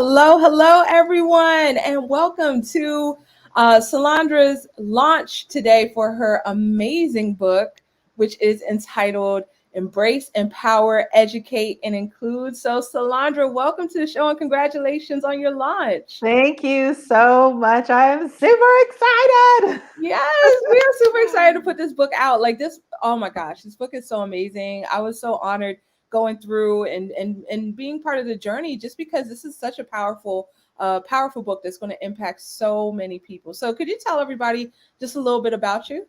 Hello, everyone, and welcome to Salandra's launch today for her amazing book, which is entitled Embrace, Empower, Educate, and Include. So, Salandra, welcome to the show and congratulations on your launch. Thank you so much. I'm super excited. Yes, we are super excited to put this book out. Like this, oh my gosh, this book is so amazing. I was so honored going through and being part of the journey just because this is such a powerful book that's going to impact so many people. So could you tell everybody just a little bit about you?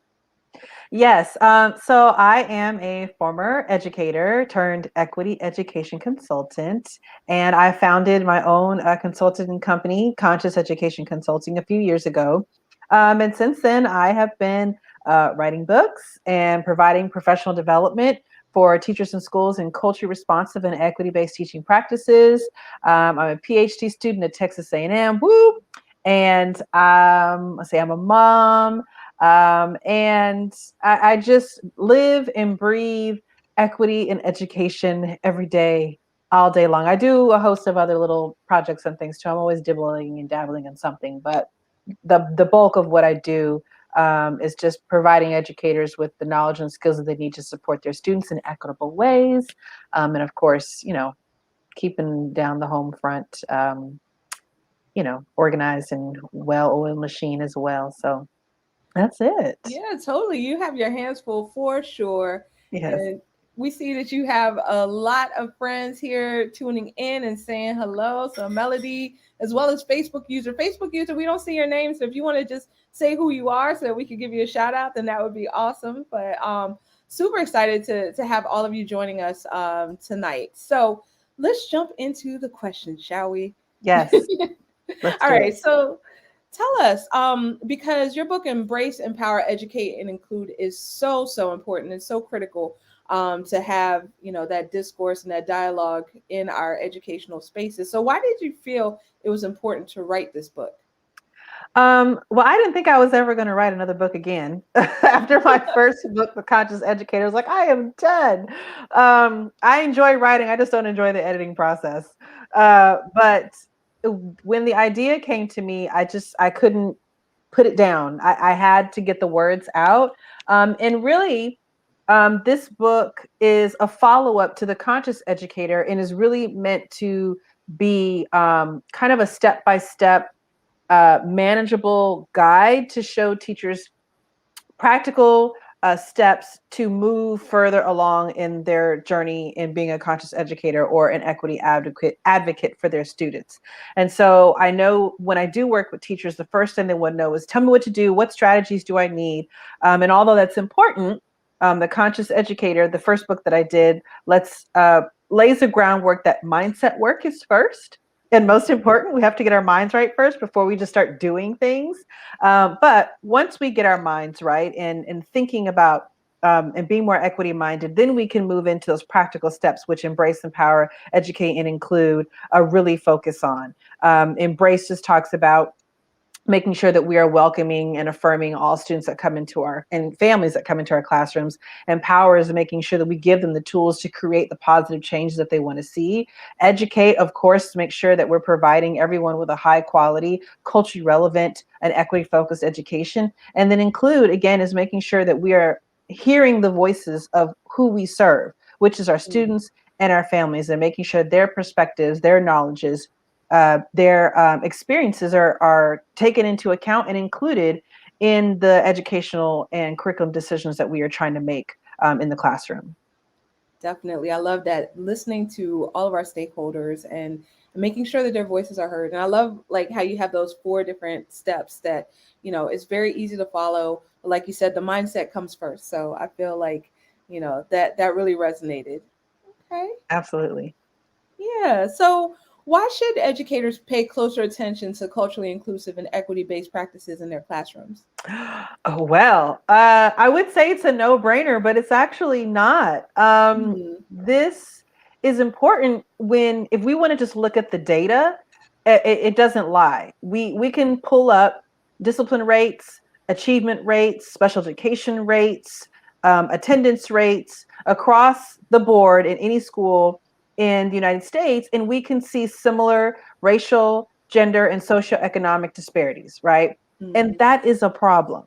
Yes. So I am a former educator turned equity education consultant, and I founded my own consulting company, Conscious Education Consulting, a few years ago. And since then, I have been writing books and providing professional development for teachers and schools in culturally responsive and equity-based teaching practices. I'm a PhD student at Texas A&M. Woo! And let's say I'm a mom. And I just live and breathe equity and education every day, all day long. I do a host of other little projects and things too. I'm always dibbling and dabbling in something, but the bulk of what I do is just providing educators with the knowledge and skills that they need to support their students in equitable ways. And of course, keeping down the home front, organized and well-oiled machine as well. So that's it. Yeah, totally. You have your hands full for sure. Yes. And we see that you have a lot of friends here tuning in and saying hello. So Melody, as well as Facebook user. Facebook user, we don't see your name. So if you want to just say who you are so that we can give you a shout out, then that would be awesome. But super excited to have all of you joining us tonight. So let's jump into the questions, shall we? Yes. Let's All do right. it. So tell us, because your book Embrace, Empower, Educate, and Include is so important and so critical to have, that discourse and that dialogue in our educational spaces. So why did you feel it was important to write this book? Well, I didn't think I was ever going to write another book again. After my first book, The Conscious Educator, I was like, I am done. I enjoy writing. I just don't enjoy the editing process. But when the idea came to me, I couldn't put it down. I had to get the words out. And really, this book is a follow-up to The Conscious Educator and is really meant to be kind of a step-by-step manageable guide to show teachers practical steps to move further along in their journey in being a conscious educator or an equity advocate for their students. And so I know when I do work with teachers, the first thing they want to know is, tell me what to do, what strategies do I need? And although that's important, The Conscious Educator, the first book that I did, lays the groundwork that mindset work is first. And most important, we have to get our minds right first before we just start doing things. But once we get our minds right and thinking about and being more equity minded, then we can move into those practical steps, which Embrace, Empower, Educate, and Include really focus on. Embrace just talks about making sure that we are welcoming and affirming all students that come into and families that come into our classrooms. Empower is making sure that we give them the tools to create the positive changes that they want to see. Educate, of course, to make sure that we're providing everyone with a high quality, culturally relevant, and equity focused education. And then Include, again, is making sure that we are hearing the voices of who we serve, which is our students and our families, and making sure their perspectives, their knowledges, their experiences are taken into account and included in the educational and curriculum decisions that we are trying to make in the classroom. Definitely. I love that, listening to all of our stakeholders and making sure that their voices are heard. And I love like how you have those four different steps that, it's very easy to follow. Like you said, the mindset comes first. So I feel like, that really resonated. Okay. Absolutely. Yeah. So why should educators pay closer attention to culturally inclusive and equity-based practices in their classrooms? Oh, well, I would say it's a no-brainer, but it's actually not. Hmm. This is important if we want to just look at the data, it doesn't lie. We can pull up discipline rates, achievement rates, special education rates, attendance rates across the board in any school in the United States, and we can see similar racial, gender, and socioeconomic disparities, right? And that is a problem.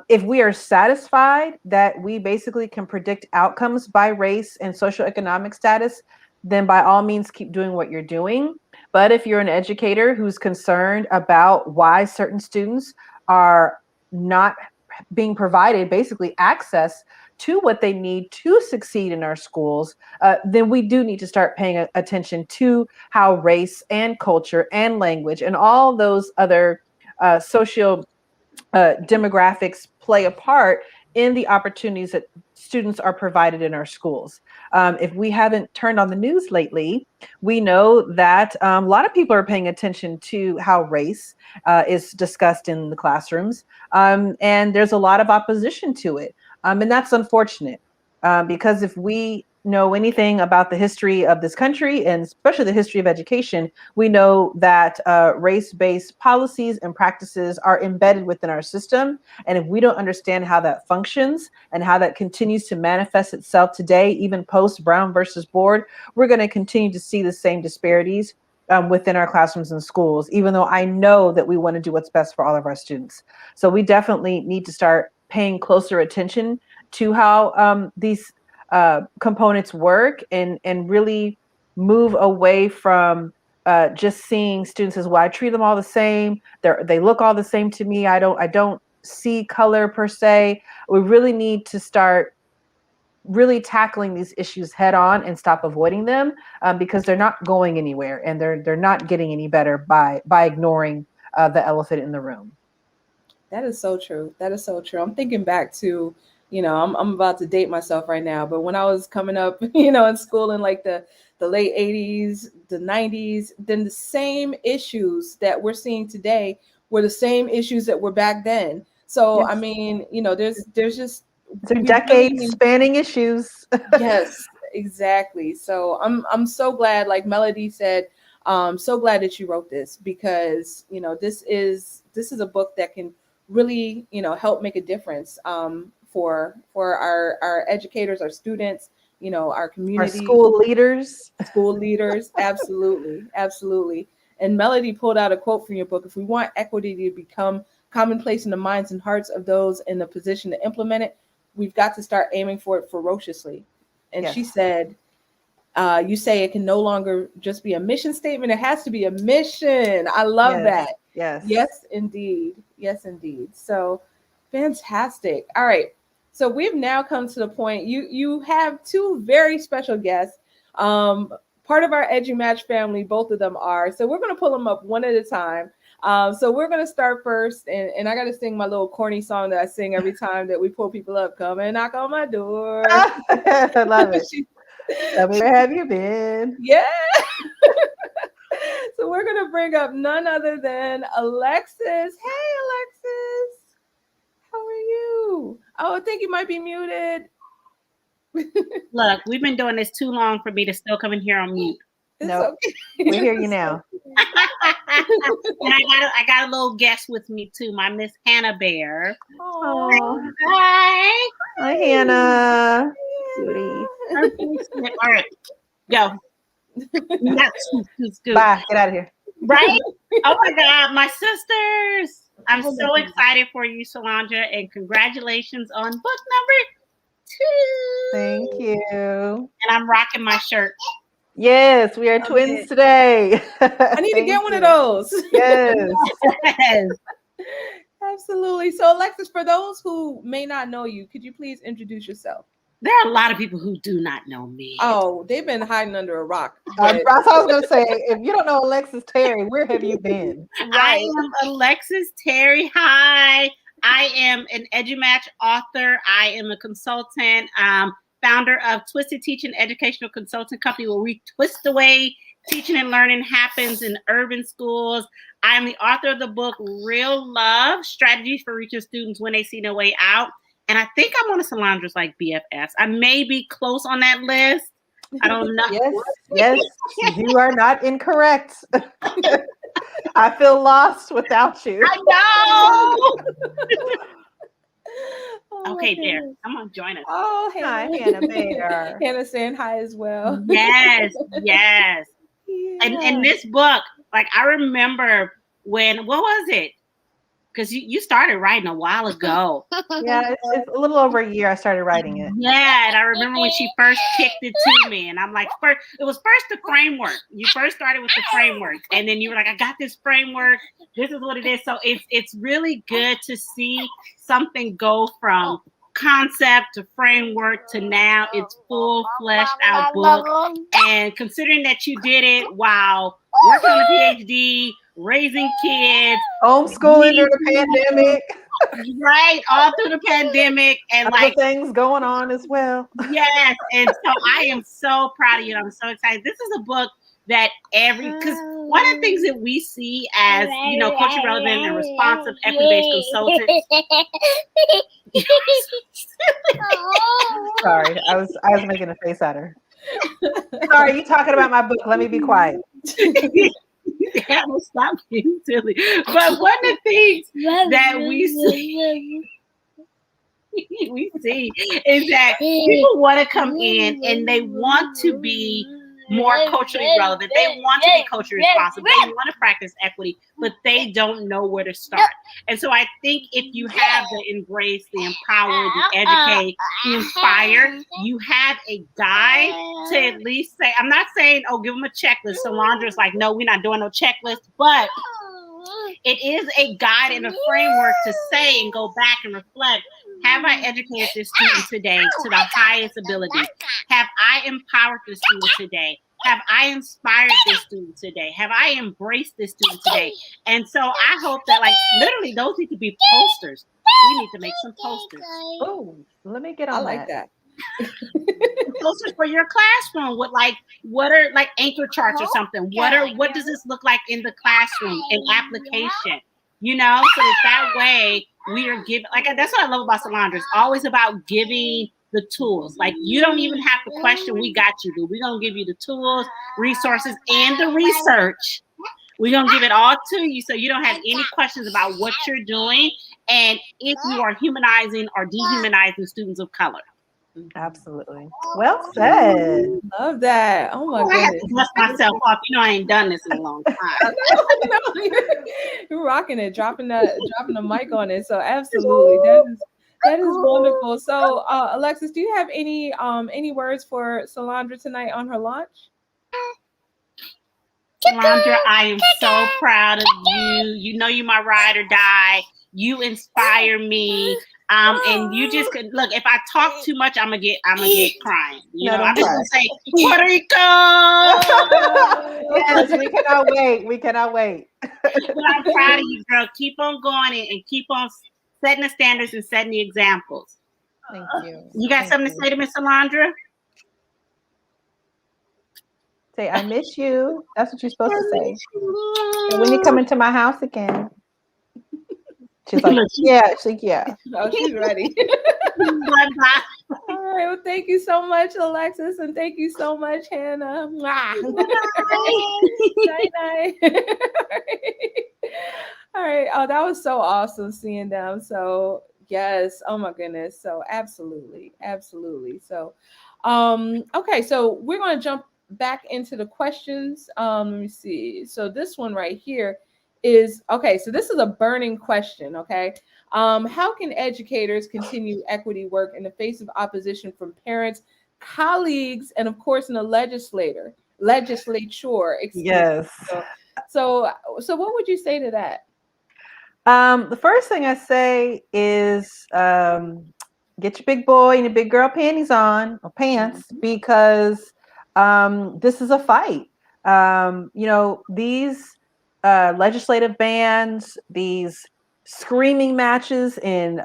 If we are satisfied that we basically can predict outcomes by race and socioeconomic status, then by all means keep doing what you're doing. But if you're an educator who's concerned about why certain students are not being provided basically access to what they need to succeed in our schools, then we do need to start paying attention to how race and culture and language and all those other social demographics play a part in the opportunities that students are provided in our schools. If we haven't turned on the news lately, we know that a lot of people are paying attention to how race is discussed in the classrooms, and there's a lot of opposition to it. And that's unfortunate, because if we know anything about the history of this country, and especially the history of education, we know that race-based policies and practices are embedded within our system. And if we don't understand how that functions and how that continues to manifest itself today, even post Brown versus Board, we're going to continue to see the same disparities within our classrooms and schools, even though I know that we want to do what's best for all of our students. So we definitely need to start paying closer attention to how these components work, and really move away from just seeing students as, well, I treat them all the same. They look all the same to me. I don't see color per se. We really need to start really tackling these issues head on and stop avoiding them, because they're not going anywhere, and they're not getting any better by ignoring the elephant in the room. That is so true. That is so true. I'm thinking back to, I'm about to date myself right now, but when I was coming up, in school in like the late 80s, the 90s, then the same issues that we're seeing today were the same issues that were back then. So, Yes. I mean, there's just They're decades spanning issues. Yes, exactly. So I'm so glad, like Melody said, so glad that you wrote this, because this is a book that can really help make a difference for our educators, our students, our community, our school leaders. Absolutely, absolutely. And Melody pulled out a quote from your book: "If we want equity to become commonplace in the minds and hearts of those in the position to implement it, we've got to start aiming for it ferociously." And Yes. she said, you say it can no longer just be a mission statement. It has to be a mission. I love that. Yes. Yes, indeed. Yes, indeed. So fantastic. All right. So we've now come to the point. You have two very special guests. Part of our EduMatch family, both of them are. So we're going to pull them up one at a time. So we're going to start first, and I got to sing my little corny song that I sing every time that we pull people up. Come and knock on my door. I love it. Tell me, where have you been? Yeah. So we're going to bring up none other than Alexis. Hey, Alexis. How are you? Oh, I think you might be muted. Look, we've been doing this too long for me to still come in here on mute. No, okay. We hear you now. And I got a little guest with me too, my Miss Hannah Bear. Oh, hi. Hi, Hannah. All right, go. Bye. Get out of here. Right? Oh my God, my sisters! I'm so excited for you, Salandra, and congratulations on book number 2. Thank you. And I'm rocking my shirt. Yes, we are twins today. I need to get one of those. Yes. Absolutely. So, Alexis, for those who may not know you, could you please introduce yourself? There are a lot of people who do not know me. Oh, they've been hiding under a rock. I was going to say, if you don't know Alexis Terry, where have you been? I am Alexis Terry. Hi. I am an EduMatch author. I am a consultant, founder of Twisted Teaching Educational Consulting Company, where we twist the way teaching and learning happens in urban schools. I am the author of the book, Real Love, Strategies for Reaching Students When They See No Way Out. And I think I'm one of Salandra's like BFFs. I may be close on that list. I don't know. Yes, you are not incorrect. I feel lost without you. I know. Okay, there. Come on, join us. Oh, Hi, Hannah. Hannah Bader. Hannah's saying hi as well. Yes, yes. Yeah. And this book, like I remember when, what was it? Because you started writing a while ago. Yeah, it's a little over a year I started writing it. Yeah, and I remember when she first kicked it to me, and I'm like, it was first the framework. You first started with the framework, and then you were like, I got this framework. This is what it is. So it's really good to see something go from concept to framework to now it's full fleshed out book. And considering that you did it while working on a PhD, raising kids, Homeschooling during the pandemic. right, all through the pandemic, and Other like things going on as well. yes, and so I am so proud of you. I'm so excited. This is a book that because one of the things that we see as culturally relevant and responsive equity-based consultants. Sorry, I was making a face at her. Sorry, you talking about my book. Let me be quiet. Yeah, well, stop being silly. But one of the things that we see is that people want to come in and they want to be more culturally relevant. They want to be culturally responsive. They want to practice equity, but they don't know where to start. And so I think if you have the embrace, the empower, the educate, the inspire, you have a guide to at least say, I'm not saying, oh, give them a checklist. Salandra's like, no, we're not doing no checklist, but it is a guide and a framework to say and go back and reflect. Have I educated this student today to the highest ability? Have I empowered this student today? Have I inspired this student today? Have I embraced this student today? And so I hope that, like, literally those need to be posters. We need to make some posters. Oh, let me get on I like that. Posters for your classroom with like what are like anchor charts or something. What does this look like in the classroom in application? So that way we are giving, like, that's what I love about Salandra. It's always about giving the tools. Like, you don't even have to question. We got you, dude. We're going to give you the tools, resources, and the research. We're going to give it all to you so you don't have any questions about what you're doing and if you are humanizing or dehumanizing students of color. Absolutely. Well said. Love that. Oh my I have goodness. to dust myself off. I ain't done this in a long time. No, you're rocking it, dropping the mic on it. So absolutely, that is wonderful. So Alexis, do you have any words for Salandra tonight on her launch? Salandra, I am so proud of you. You're my ride or die. You inspire me. And you just could look. If I talk too much, I'm gonna get crying. I'm just gonna say Puerto Rico. Yes, we cannot wait. We cannot wait. But I'm proud of you, girl. Keep on going and keep on setting the standards and setting the examples. Thank you. You got something to say to Miss Salandra? Say, I miss you. That's what you're supposed to say. And when you come into my house again. She's like, yeah. Oh, she's ready. Bye-bye. All right. Well, thank you so much, Alexis, and thank you so much, Hannah. Night. All right. Oh, that was so awesome seeing them. So yes. Oh my goodness. So absolutely. So, okay. So we're going to jump back into the questions. Let me see. So this one right here is okay. So this is a burning question. Okay. How can educators continue equity work in the face of opposition from parents, colleagues, and of course in the legislature? Yes. So what would you say to that? The first thing I say is get your big boy and your big girl panties on, or pants, because this is a fight. These legislative bans, these screaming matches in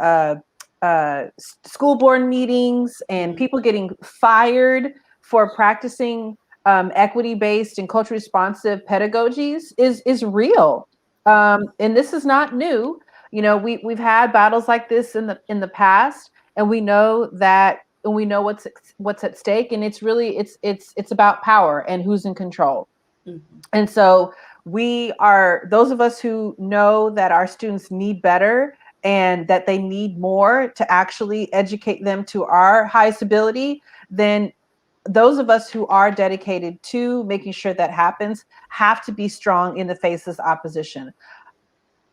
school board meetings, and people getting fired for practicing equity-based and culturally responsive pedagogies is real. And this is not new. We've had battles like this in the past, and we know that, and we know what's at stake, and it's really it's about power and who's in control. Mm-hmm. And so we are, those of us who know that our students need better and that they need more to actually educate them to our highest ability, then those of us who are dedicated to making sure that happens have to be strong in the face of this opposition.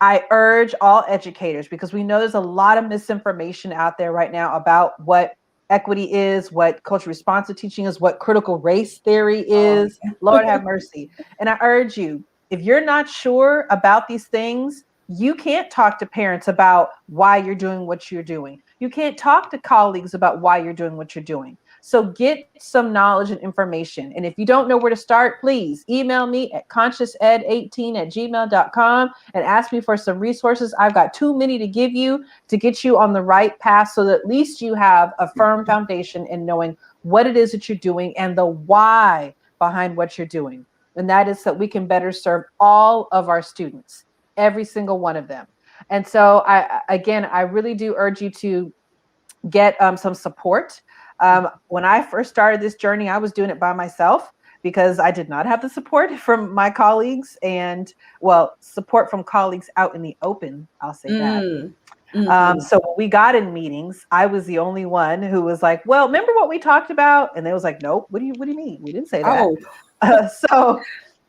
I urge all educators, because we know there's a lot of misinformation out there right now about what equity is, what culturally responsive teaching is, what critical race theory is. Lord have mercy. And I urge you, if you're not sure about these things, you can't talk to parents about why you're doing what you're doing. You can't talk to colleagues about why you're doing what you're doing. So get some knowledge and information. And if you don't know where to start, please email me at conscioused18@gmail.com and ask me for some resources. I've got too many to give you to get you on the right path, so that at least you have a firm foundation in knowing what it is that you're doing and the why behind what you're doing. And that is so we can better serve all of our students, every single one of them. And so I really do urge you to get some support. When I first started this journey, I was doing it by myself because I did not have the support from my colleagues, and support from colleagues out in the open, I'll say that. So when we got in meetings, I was the only one who was like, well, remember what we talked about? And they was like, nope, what do you mean? We didn't say that.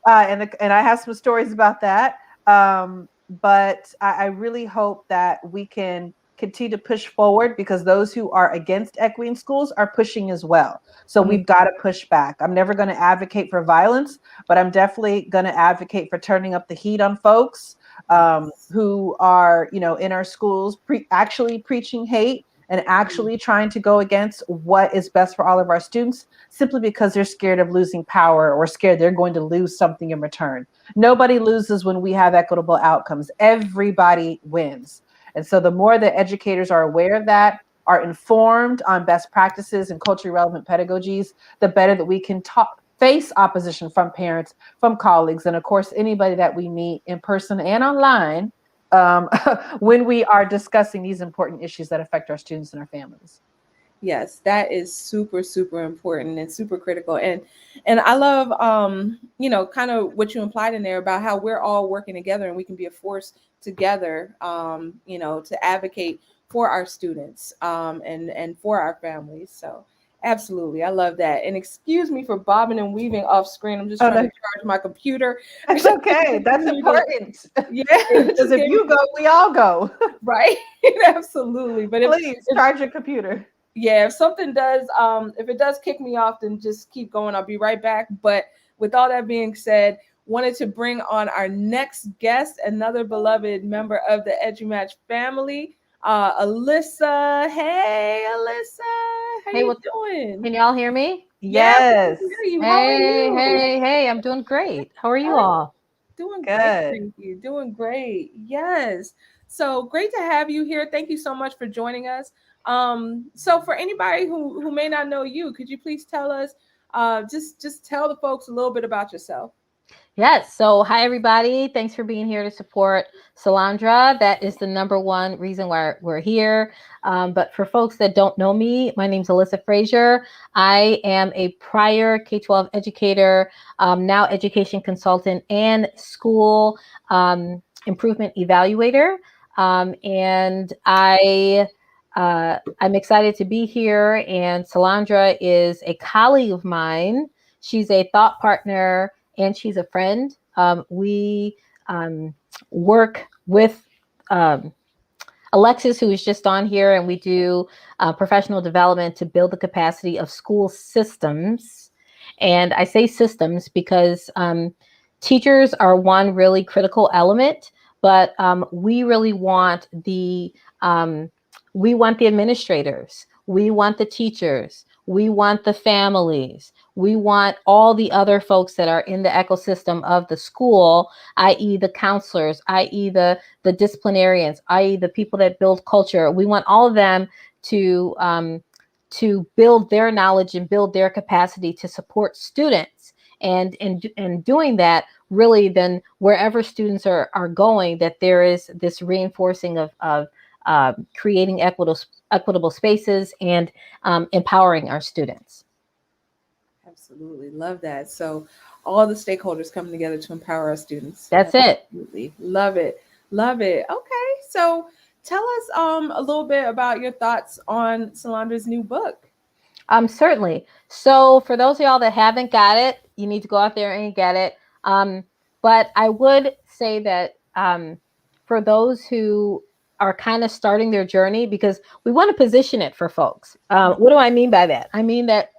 And I have some stories about that. But I really hope that we can continue to push forward, because those who are against equity in schools are pushing as well. So we've got to push back. I'm never going to advocate for violence, but I'm definitely going to advocate for turning up the heat on folks who are, in our schools actually preaching hate and actually trying to go against what is best for all of our students, simply because they're scared of losing power or scared they're going to lose something in return. Nobody loses when we have equitable outcomes. Everybody wins. And so the more that educators are aware of that, are informed on best practices and culturally relevant pedagogies, the better that we can face opposition from parents, from colleagues, and of course, anybody that we meet in person and online when we are discussing these important issues that affect our students and our families. Yes, that is super, super important and super critical. And I love, kind of what you implied in there about how we're all working together and we can be a force together, to advocate for our students and for our families. So absolutely. I love that. And excuse me for bobbing and weaving off screen. I'm just trying to charge my computer. It's okay. That's important. Yeah. Because if you go, we all go. Right. Absolutely. But please charge your computer. Yeah, if something does, if it does kick me off, then just keep going. I'll be right back. But with all that being said, wanted to bring on our next guest, another beloved member of the EduMatch family, Alyssa. Hey, Alyssa. How you doing? Can y'all hear me? Yes. Hey, I'm doing great. How are you all? Doing good. Great, thank you. Doing great. Yes. So great to have you here. Thank you so much for joining us. So for anybody who may not know you, could you please tell us, just tell the folks a little bit about yourself? Yes. So hi, everybody. Thanks for being here to support Salandra. That is the #1 reason why we're here. But for folks that don't know me, my name's Alyssa Frazier. I am a prior K-12 educator, now education consultant and school improvement evaluator. And I'm excited to be here. And Salandra is a colleague of mine. She's a thought partner and she's a friend. We work with Alexis, who is just on here, and we do professional development to build the capacity of school systems. And I say systems because teachers are one really critical element, but we really want the administrators, we want the teachers, we want the families, we want all the other folks that are in the ecosystem of the school, i.e. the counselors, i.e. the disciplinarians, i.e. the people that build culture. We want all of them to build their knowledge and build their capacity to support students. And in doing that, really then wherever students are going, that there is this reinforcing of creating equitable spaces and empowering our students. Absolutely. Love that. So all the stakeholders coming together to empower our students. That's it. Absolutely. Love it. Love it. Okay. So tell us a little bit about your thoughts on Salandra's new book. Certainly. So for those of y'all that haven't got it, you need to go out there and get it. But I would say that for those who are kind of starting their journey, because we want to position it for folks. What do I mean by that? I mean that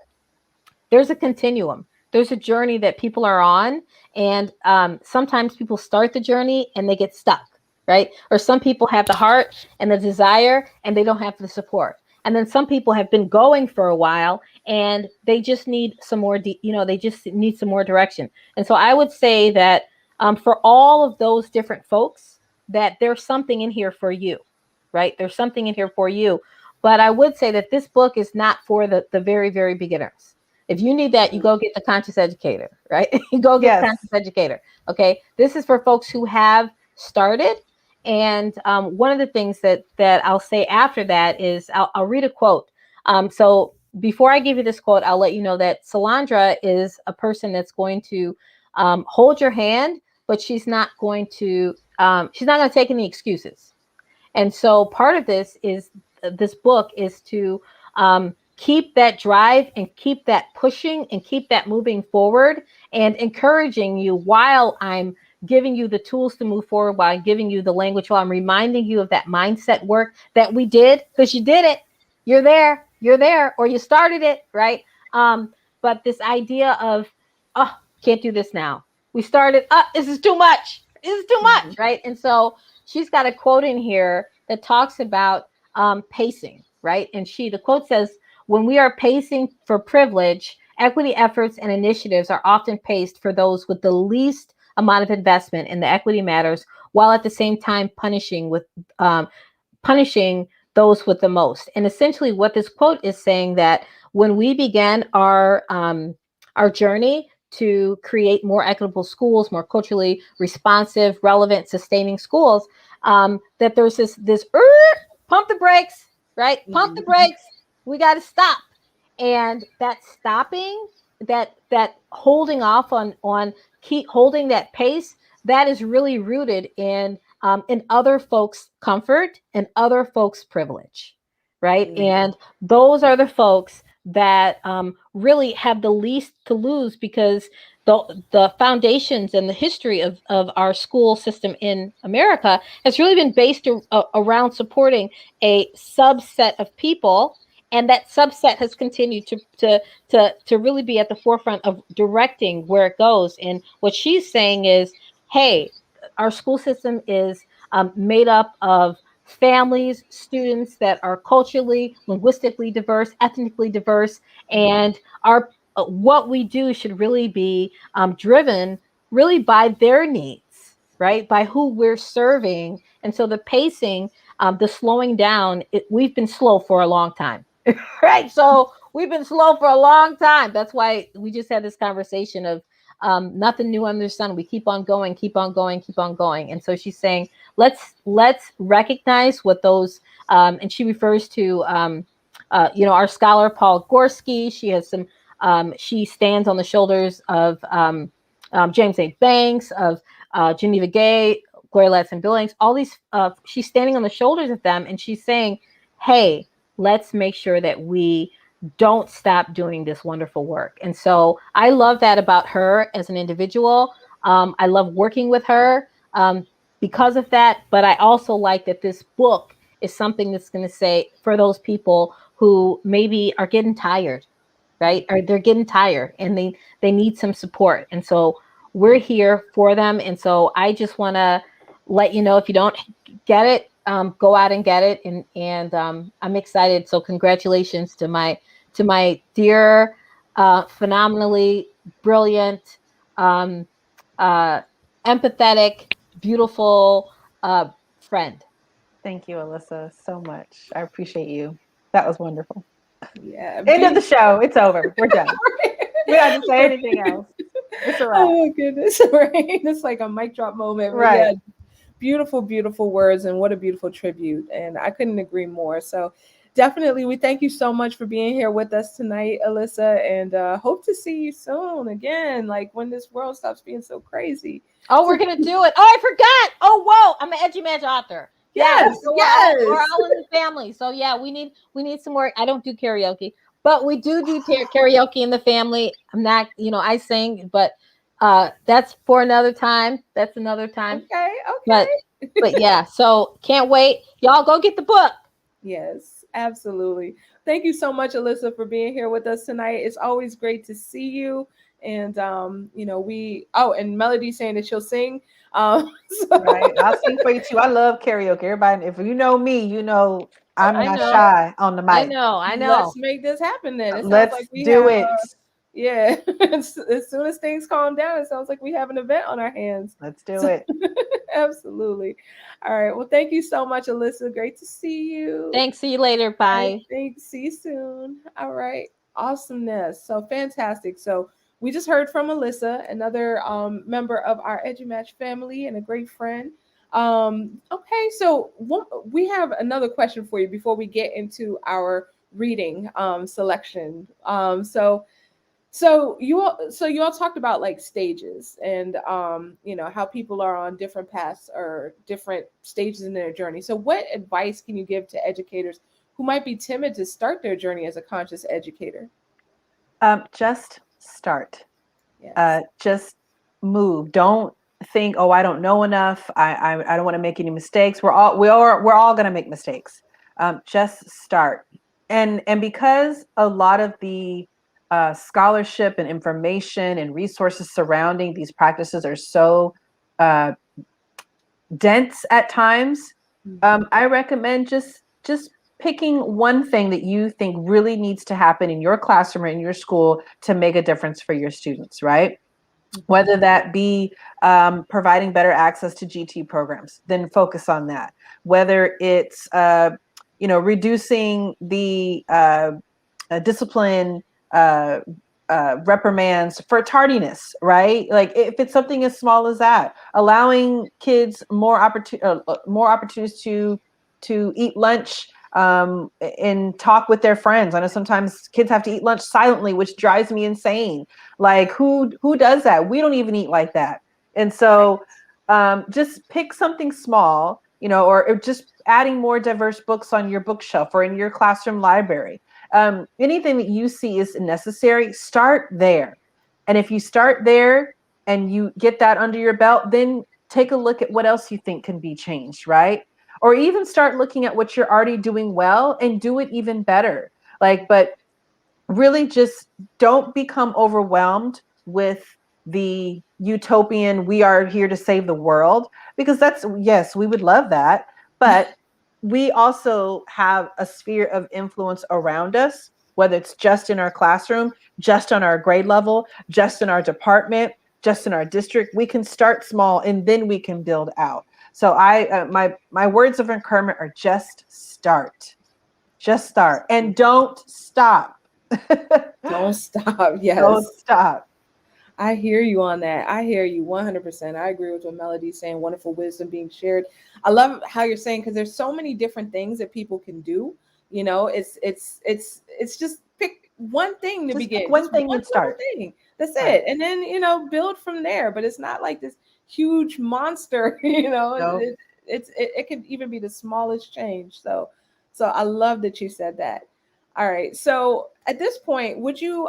there's a continuum. There's a journey that people are on. And sometimes people start the journey and they get stuck, right? Or some people have the heart and the desire and they don't have the support. And then some people have been going for a while and they just need some more, they just need some more direction. And so I would say that for all of those different folks, that there's something in here for you, right? There's something in here for you. But I would say that this book is not for the very, very beginners. If you need that, you go get the Conscious Educator, right? You go get the Conscious Educator. Okay. This is for folks who have started. And one of the things that I'll say after that is I'll read a quote. So before I give you this quote, I'll let you know that Salandra is a person that's going to hold your hand, but she's not going to take any excuses. And so part of this book is to keep that drive and keep that pushing and keep that moving forward and encouraging you while I'm giving you the tools to move forward, while I'm giving you the language, while I'm reminding you of that mindset work that we did, because you did it. You're there, or you started it, right? But this idea of, oh, can't do this now. We started, this is too much. This is too much, right? And so she's got a quote in here that talks about pacing, right? And the quote says, when we are pacing for privilege, equity efforts and initiatives are often paced for those with the least amount of investment in the equity matters, while at the same time punishing those with the most. And essentially what this quote is saying, that when we began our journey to create more equitable schools, more culturally responsive, relevant, sustaining schools, that there's this pump the brakes, right? Pump the brakes. We got to stop. And that stopping, that holding off on keep holding that pace, that is really rooted in other folks' comfort and other folks' privilege, right? And those are the folks that really have the least to lose, because the foundations and the history of our school system in America has really been based around supporting a subset of people. And that subset has continued to really be at the forefront of directing where it goes. And what she's saying is, hey, our school system is made up of families, students that are culturally, linguistically diverse, ethnically diverse, and what we do should really be driven really by their needs, right? By who we're serving. And so the pacing, the slowing down, we've been slow for a long time. Right. So we've been slow for a long time. That's why we just had this conversation of nothing new under the sun. We keep on going, keep on going, keep on going. And so she's saying, let's recognize what those, and she refers to, our scholar, Paul Gorski. She has some, she stands on the shoulders of James A. Banks, of Geneva Gay, Gloria Ladson-Billings, all these, she's standing on the shoulders of them. And she's saying, hey, let's make sure that we don't stop doing this wonderful work. And so I love that about her as an individual. I love working with her because of that. But I also like that this book is something that's going to say, for those people who maybe are getting tired, right? Or they're getting tired and they need some support. And so we're here for them. And so I just want to let you know, if you don't get it, go out and get it. And I'm excited. So congratulations to my dear, phenomenally brilliant, empathetic, beautiful friend. Thank you, Alyssa, so much. I appreciate you. That was wonderful. Yeah. End of the show. It's over. We're done. We don't have to say anything else. It's all right. Oh my goodness. Right. It's like a mic drop moment. Right. Yeah, beautiful, beautiful words, and what a beautiful tribute. And I couldn't agree more. So definitely, we thank you so much for being here with us tonight, Alyssa, and hope to see you soon again, like when this world stops being so crazy. Oh, we're going to do it. Oh, I forgot. Oh, whoa. I'm an EduMatch author. Yes, so yes. we're all in the family. So yeah, we need some more. I don't do karaoke, but we do karaoke in the family. I'm not, I sing, but that's for another time. That's another time. Okay, But okay. yeah, so can't wait. Y'all go get the book. Yes, absolutely. Thank you so much, Alyssa, for being here with us tonight. It's always great to see you. And and Melody saying that she'll sing. So Right. I'll sing for you too. I love karaoke. Everybody, if you know me, you know I'm I not know. shy on the I mic. know. I know. let's make this happen then. It sounds like Let's we do have it. yeah. As soon as things calm down, it sounds like we have an event on our hands. Let's do So, it. absolutely. All right. Well, thank you so much, Alyssa. Great to see you. Thanks. See you later. Bye. Thanks. See you soon. All right. Awesomeness. So fantastic. So we just heard from Alyssa, another member of our EduMatch family and a great friend. Okay, so we have another question for you before we get into our reading selection. So you all talked about like stages and how people are on different paths or different stages in their journey. So what advice can you give to educators who might be timid to start their journey as a conscious educator? Just start. Yes. Just move. Don't think, oh, I don't know enough. I don't want to make any mistakes. We're all going to make mistakes. Just start. And because a lot of the scholarship and information and resources surrounding these practices are so dense at times, I recommend just picking one thing that you think really needs to happen in your classroom or in your school to make a difference for your students, right? Whether that be providing better access to GT programs, then focus on that. Whether it's reducing the discipline reprimands for tardiness, right? Like if it's something as small as that, allowing kids more opportunities to eat lunch and talk with their friends. I know sometimes kids have to eat lunch silently, which drives me insane. Like who does that? We don't even eat like that. And so just pick something small, or just adding more diverse books on your bookshelf or in your classroom library. Anything that you see is necessary, start there. And if you start there and you get that under your belt, then take a look at what else you think can be changed, right? Or even start looking at what you're already doing well and do it even better. But really just don't become overwhelmed with the utopian, we are here to save the world, because yes, we would love that. But we also have a sphere of influence around us, whether it's just in our classroom, just on our grade level, just in our department, just in our district. We can start small and then we can build out. So my words of encouragement are just start and don't stop. Don't stop. Yes. Don't stop. I hear you on that. I hear you 100%. I agree with what Melody's saying. Wonderful wisdom being shared. I love how you're saying, because there's so many different things that people can do. It's just pick one thing to Just begin. pick one Just thing one and start. thing. That's Right. it. And then build from there. But it's not like this huge monster. Nope. It can even be the smallest change. So I love that you said that. All right. So at this point, would you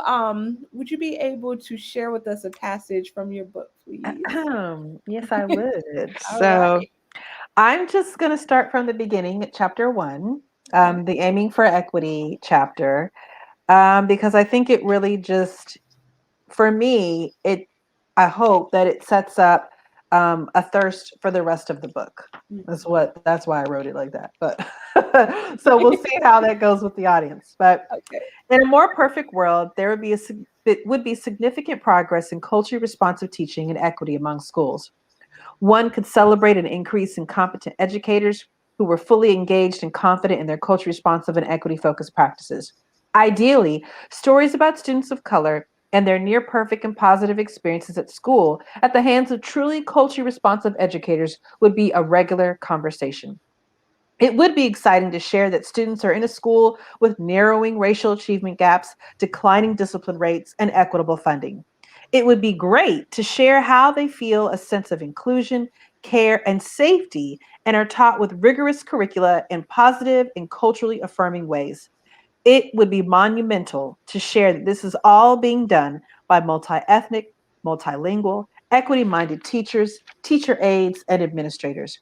be able to share with us a passage from your book, please? Yes, I would. All So right. I'm just going to start from the beginning at chapter 1, the Aiming for Equity chapter, because I think it really just, for me, I hope that it sets up a thirst for the rest of the book. That's why I wrote it like that. But so we'll see how that goes with the audience. But Okay. in a more perfect world, there would be significant progress in culturally responsive teaching and equity among schools. One could celebrate an increase in competent educators who were fully engaged and confident in their culturally responsive and equity-focused practices. Ideally, stories about students of color and their near perfect and positive experiences at school at the hands of truly culturally responsive educators would be a regular conversation. It would be exciting to share that students are in a school with narrowing racial achievement gaps, declining discipline rates, and equitable funding. It would be great to share how they feel a sense of inclusion, care, and safety, and are taught with rigorous curricula in positive and culturally affirming ways. It would be monumental to share that this is all being done by multi-ethnic, multilingual, equity-minded teachers, teacher aides, and administrators.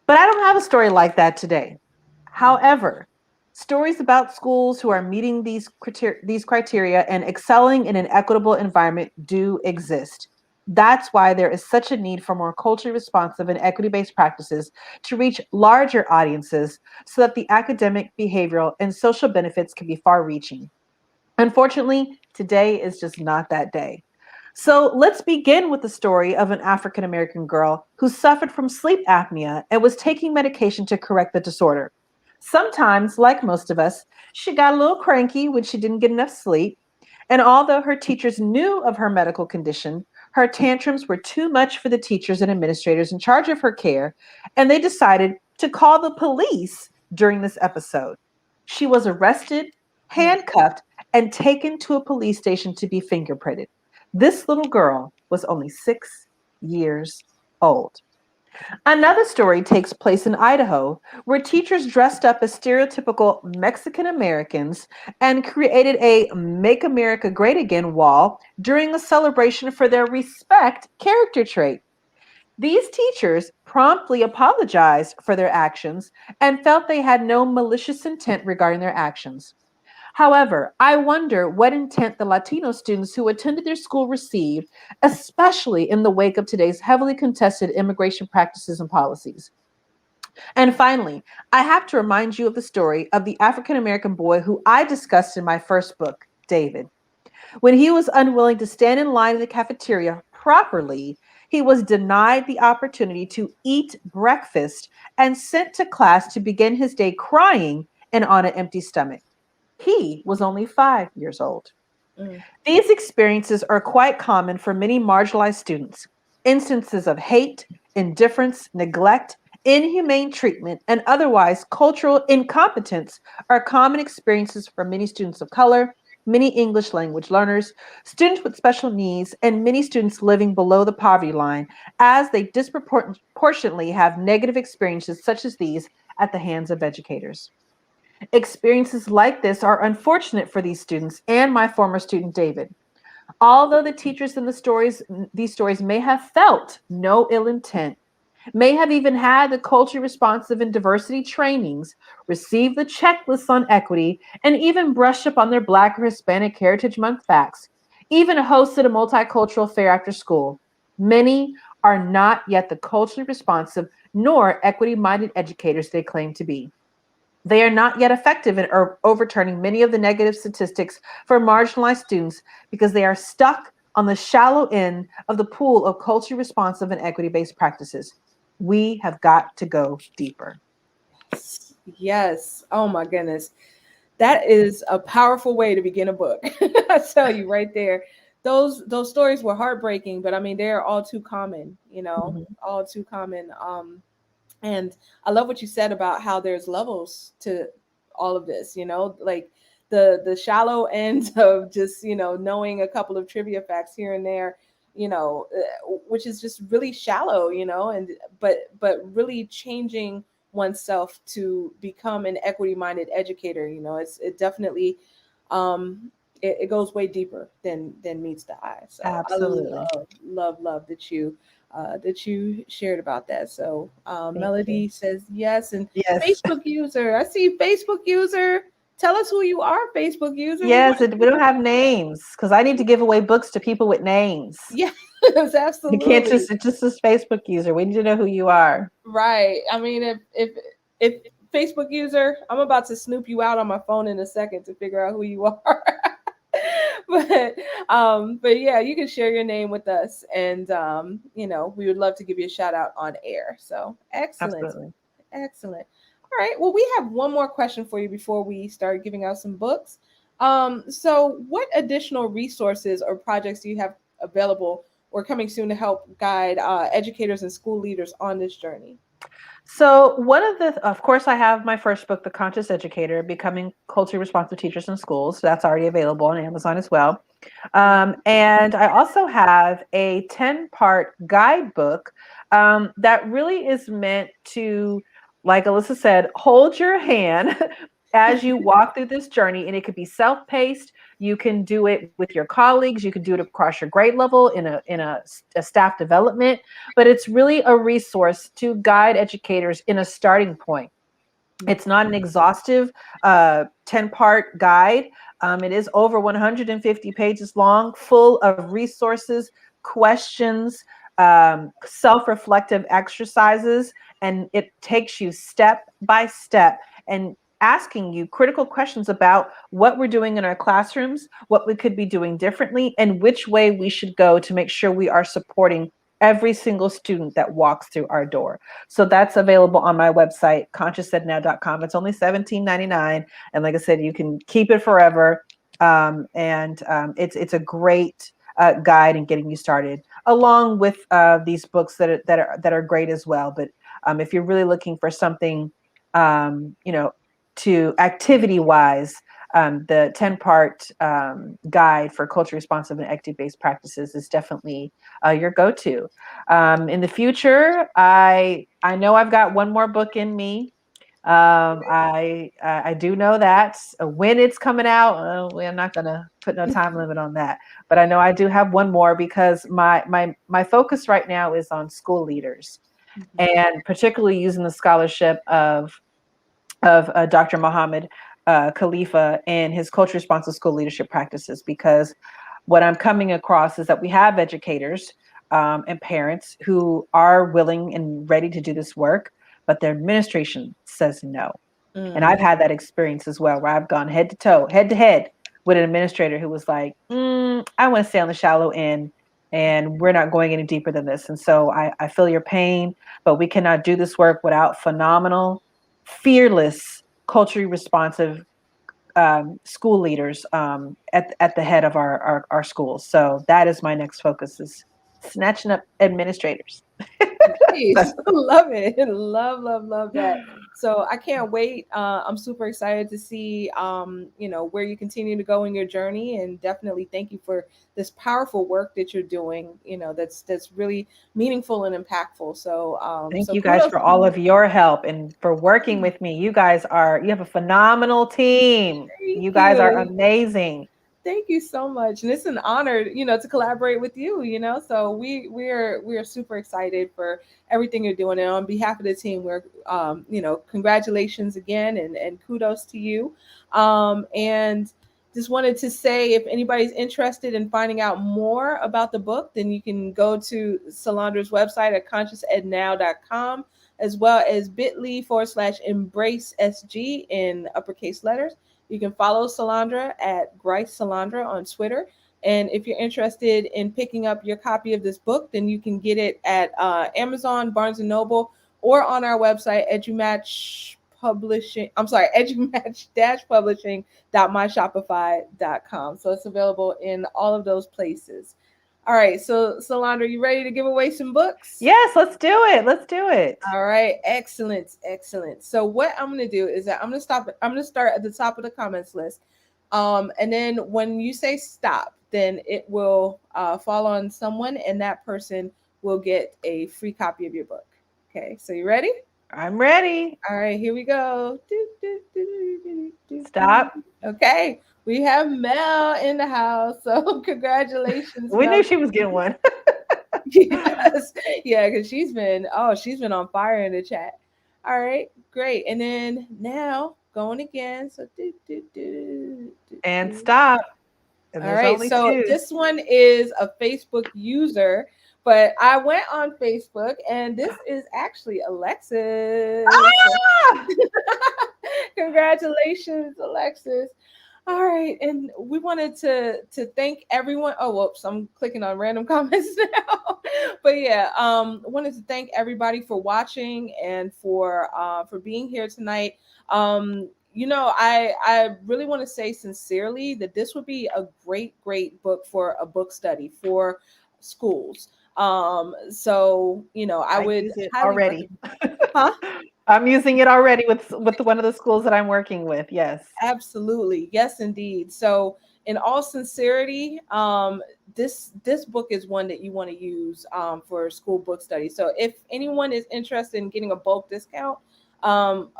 But I don't have a story like that today. However, stories about schools who are meeting these criteria and excelling in an equitable environment do exist. That's why there is such a need for more culturally responsive and equity-based practices to reach larger audiences so that the academic, behavioral, and social benefits can be far-reaching. Unfortunately, today is just not that day. So let's begin with the story of an African American girl who suffered from sleep apnea and was taking medication to correct the disorder. Sometimes, like most of us, she got a little cranky when she didn't get enough sleep. And although her teachers knew of her medical condition, her tantrums were too much for the teachers and administrators in charge of her care, and they decided to call the police during this episode. She was arrested, handcuffed, and taken to a police station to be fingerprinted. This little girl was only 6 years old. Another story takes place in Idaho, where teachers dressed up as stereotypical Mexican Americans and created a Make America Great Again wall during a celebration for their respect character trait. These teachers promptly apologized for their actions and felt they had no malicious intent regarding their actions. However, I wonder what intent the Latino students who attended their school received, especially in the wake of today's heavily contested immigration practices and policies. And finally, I have to remind you of the story of the African American boy who I discussed in my first book, David. When he was unwilling to stand in line in the cafeteria properly, he was denied the opportunity to eat breakfast and sent to class to begin his day crying and on an empty stomach. He was only 5 years old. These experiences are quite common for many marginalized students. Instances of hate, indifference, neglect, inhumane treatment, and otherwise cultural incompetence are common experiences for many students of color, many English language learners, students with special needs, and many students living below the poverty line, as they disproportionately have negative experiences such as these at the hands of educators. Experiences like this are unfortunate for these students and my former student, David. Although the teachers in these stories may have felt no ill intent, may have even had the culturally responsive and diversity trainings, received the checklists on equity, and even brushed up on their Black or Hispanic Heritage Month facts, even hosted a multicultural fair after school, many are not yet the culturally responsive nor equity-minded educators they claim to be. They are not yet effective in overturning many of the negative statistics for marginalized students because they are stuck on the shallow end of the pool of culturally responsive and equity-based practices. We have got to go deeper. Yes. Oh my goodness. That is a powerful way to begin a book. I tell you right there. Those stories were heartbreaking, but I mean they're all too common, all too common. And I love what you said about how there's levels to all of this, like the shallow end of just, knowing a couple of trivia facts here and there, which is just really shallow, and but really changing oneself to become an equity-minded educator. It definitely it goes way deeper than meets the eye. So Absolutely. I love that you shared about that. So Melody says yes. And yes. Facebook user, I see Facebook user. Tell us who you are, Facebook user. Yes, we don't have names because I need to give away books to people with names. Yes, absolutely. You can't just this Facebook user. We need to know who you are. Right. I mean, if Facebook user, I'm about to snoop you out on my phone in a second to figure out who you are. but yeah, you can share your name with us, and we would love to give you a shout out on air. So excellent. Absolutely. Excellent. All right, well, we have one more question for you before we start giving out some books. So what additional resources or projects do you have available or coming soon to help guide educators and school leaders on this journey? So of course, I have my first book, The Conscious Educator, Becoming Culturally Responsive Teachers in Schools. That's already available on Amazon as well. And I also have a 10-part guidebook that really is meant to, like Alyssa said, hold your hand as you walk through this journey. And it could be self-paced. You can do it with your colleagues. You can do it across your grade level in a staff development. But it's really a resource to guide educators in a starting point. It's not an exhaustive 10-part guide. It is over 150 pages long, full of resources, questions, self-reflective exercises, and it takes you step by step and asking you critical questions about what we're doing in our classrooms, what we could be doing differently, and which way we should go to make sure we are supporting every single student that walks through our door. So that's available on my website, consciousednow.com. It's only $17.99. And like I said, you can keep it forever. It's a great guide in getting you started, along with these books that are great as well. But if you're really looking for something, to activity-wise, the 10-part guide for culturally responsive and equity-based practices is definitely your go-to. In the future, I know I've got one more book in me. I do know that. When it's coming out, I'm not gonna put no time limit on that. But I know I do have one more because my focus right now is on school leaders, and particularly using the scholarship of Dr. Mohammed Khalifa and his culture responsive school leadership practices, because what I'm coming across is that we have educators and parents who are willing and ready to do this work, but their administration says no. And I've had that experience as well, where I've gone head to head with an administrator who was like, I want to stay on the shallow end and we're not going any deeper than this. And so I feel your pain, but we cannot do this work without phenomenal, fearless, culturally responsive school leaders at the head of our schools. So that is my next focus, is snatching up administrators. Nice. Love it. Love that. So I can't wait. I'm super excited to see, where you continue to go in your journey, and definitely thank you for this powerful work that you're doing. That's really meaningful and impactful. So thank you guys for all of your help and for working with me. You guys you have a phenomenal team. You guys are amazing. Thank you so much, and it's an honor, to collaborate with you. So we're super excited for everything you're doing, and on behalf of the team, we're congratulations again, and kudos to you. And just wanted to say, if anybody's interested in finding out more about the book, then you can go to Salandra's website at consciousednow.com, as well as bit.ly/embrace.sg in uppercase letters. You can follow Salandra at Grice Salandra on Twitter. And if you're interested in picking up your copy of this book, then you can get it at Amazon, Barnes & Noble, or on our website, EduMatch Publishing. I'm sorry, EduMatch-Publishing.myshopify.com. So it's available in all of those places. All right, so Salandra, you ready to give away some books? Yes, let's do it. All right, excellent. So what I'm going to do is that I'm going to start at the top of the comments list. And then when you say stop, then it will fall on someone, and that person will get a free copy of your book. Okay, so you ready? I'm ready. All right, here we go. Stop. Okay. We have Mel in the house, so congratulations. We Mel. knew she was getting one. Yes, yeah, because she's been on fire in the chat. All right, great. And then now going again. So and stop. And all right, so this one is a Facebook user, but I went on Facebook, and this is actually Alexis. Ah! Congratulations, Alexis. All right, and we wanted to thank everyone. Oh, whoops, I'm clicking on random comments now. But yeah, wanted to thank everybody for watching and for being here tonight. I really want to say sincerely that this would be a great book for a book study for schools. So I would use it already. Huh? I'm using it already with one of the schools that I'm working with. Yes. Absolutely. Yes, indeed. So, in all sincerity, this book is one that you want to use for school book study. So if anyone is interested in getting a bulk discount,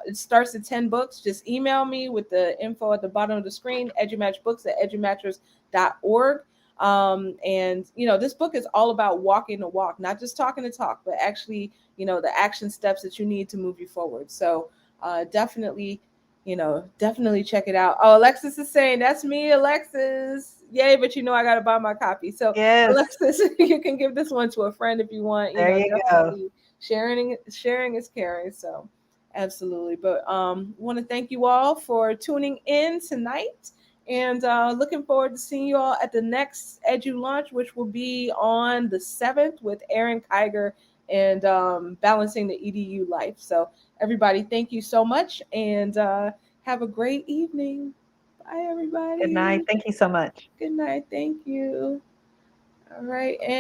it starts at 10 books. Just email me with the info at the bottom of the screen, edumatchbooks@edumatchers.org. And this book is all about walking the walk, not just talking the talk, but actually, the action steps that you need to move you forward. So definitely check it out. Oh, Alexis is saying, that's me, Alexis. Yay, but I got to buy my copy. So Yes. Alexis, you can give this one to a friend if you want. There you definitely go. Sharing is caring. So absolutely. But want to thank you all for tuning in tonight. And looking forward to seeing you all at the next EduLaunch, which will be on the 7th with Aaron Kiger and Balancing the EDU Life. So everybody, thank you so much, and have a great evening. Bye, everybody. Good night. Thank you so much. Good night. Thank you. All right. And